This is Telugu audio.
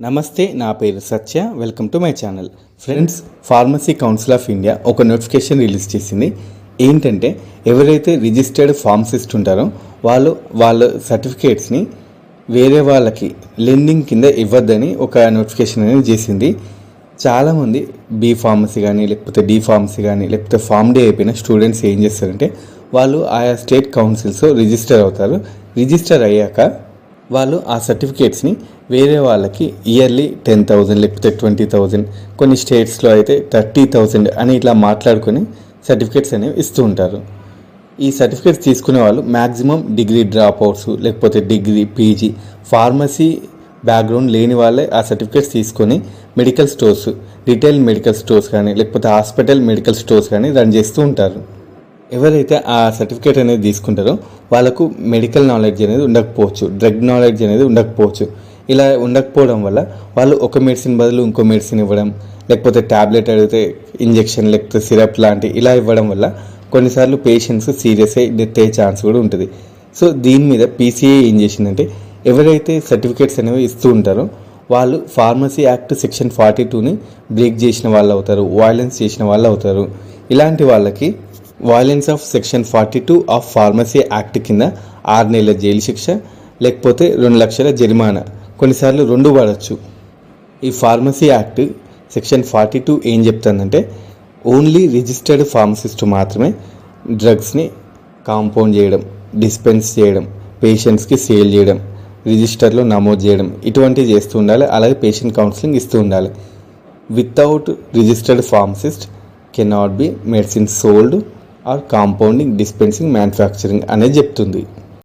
నమస్తే, నా పేరు Satya. Welcome to my channel. Friends, pharmacy council of India ఒక నోటిఫికేషన్ రిలీజ్ చేసింది. ఏంటంటే ఎవరైతే రిజిస్టర్డ్ ఫార్మసిస్ట్ ఉంటారో వాళ్ళ సర్టిఫికేట్స్ని వేరే వాళ్ళకి లెండింగ్ కింద ఇవ్వద్దని ఒక నోటిఫికేషన్ అనేది చేసింది. చాలామంది బీ ఫార్మసీ కానీ లేకపోతే డి ఫార్మసీ కానీ లేకపోతే ఫార్మ్ డే అయిపోయిన స్టూడెంట్స్ ఏం చేస్తారంటే వాళ్ళు ఆయా స్టేట్ కౌన్సిల్స్ రిజిస్టర్ అవుతారు. రిజిస్టర్ అయ్యాక వాళ్ళు ఆ సర్టిఫికేట్స్ని వేరే వాళ్ళకి ఇయర్లీ 10,000 లేకపోతే 20,000, కొన్ని స్టేట్స్లో అయితే 30,000 అని ఇట్లా మాట్లాడుకొని సర్టిఫికేట్స్ అనేవి ఇస్తూ ఉంటారు. ఈ సర్టిఫికేట్స్ తీసుకునే వాళ్ళు మ్యాక్సిమం డిగ్రీ డ్రాప్ అవుట్స్ లేకపోతే డిగ్రీ, పీజీ, ఫార్మసీ బ్యాక్గ్రౌండ్ లేని వాళ్ళే ఆ సర్టిఫికేట్స్ తీసుకొని medical stores, retail medical stores కానీ లేకపోతే హాస్పిటల్ మెడికల్ స్టోర్స్ కానీ రన్ చేస్తూ ఉంటారు. ఎవరైతే ఆ సర్టిఫికేట్ అనేది తీసుకుంటారో వాళ్ళకు మెడికల్ నాలెడ్జ్ అనేది ఉండకపోవచ్చు, డ్రగ్ నాలెడ్జ్ అనేది ఉండకపోవచ్చు. ఇలా ఉండకపోవడం వల్ల వాళ్ళు ఒక మెడిసిన్ బదులు ఇంకో మెడిసిన్ ఇవ్వడం, లేకపోతే ట్యాబ్లెట్ అడిగితే ఇంజెక్షన్ లేకపోతే సిరప్ లాంటి ఇలా ఇవ్వడం వల్ల కొన్నిసార్లు పేషెంట్స్ సీరియస్ అయ్యి డెత్ అయ్యే ఛాన్స్ కూడా ఉంటుంది. సో దీని మీద పీసీఏ ఏం చేసిందంటే ఎవరైతే సర్టిఫికేట్స్ అనేవి ఇస్తూ ఉంటారో వాళ్ళు ఫార్మసీ యాక్ట్ సెక్షన్ 42ని బ్రేక్ చేసిన వాళ్ళు అవుతారు, వయలెన్స్ చేసిన వాళ్ళు అవుతారు. ఇలాంటి వాళ్ళకి violence of section 42 of pharmacy act కింద 6 నెలల జైలు శిక్ష లేకపోతే 2 లక్షల జరిమానా, కొన్నిసార్లు 2 పడవచ్చు. ఈ ఫార్మసీ యాక్ట్ సెక్షన్ 42 ఏం చెప్తుందంటే ఓన్లీ రిజిస్టర్డ్ ఫార్మసిస్ట్ మాత్రమే డ్రగ్స్ని కాంపౌండ్ చేయడం, డిస్పెన్స్ చేయడం, పేషెంట్స్కి సేల్ చేయడం, రిజిస్టర్లో నమోదు చేయడం ఇటువంటివి చేస్తూ ఉండాలి. అలాగే పేషెంట్ కౌన్సిలింగ్ ఇస్తూ ఉండాలి. Without registered pharmacist cannot be medicine sold or compounding, dispensing, manufacturing అనేది చెప్తుంది.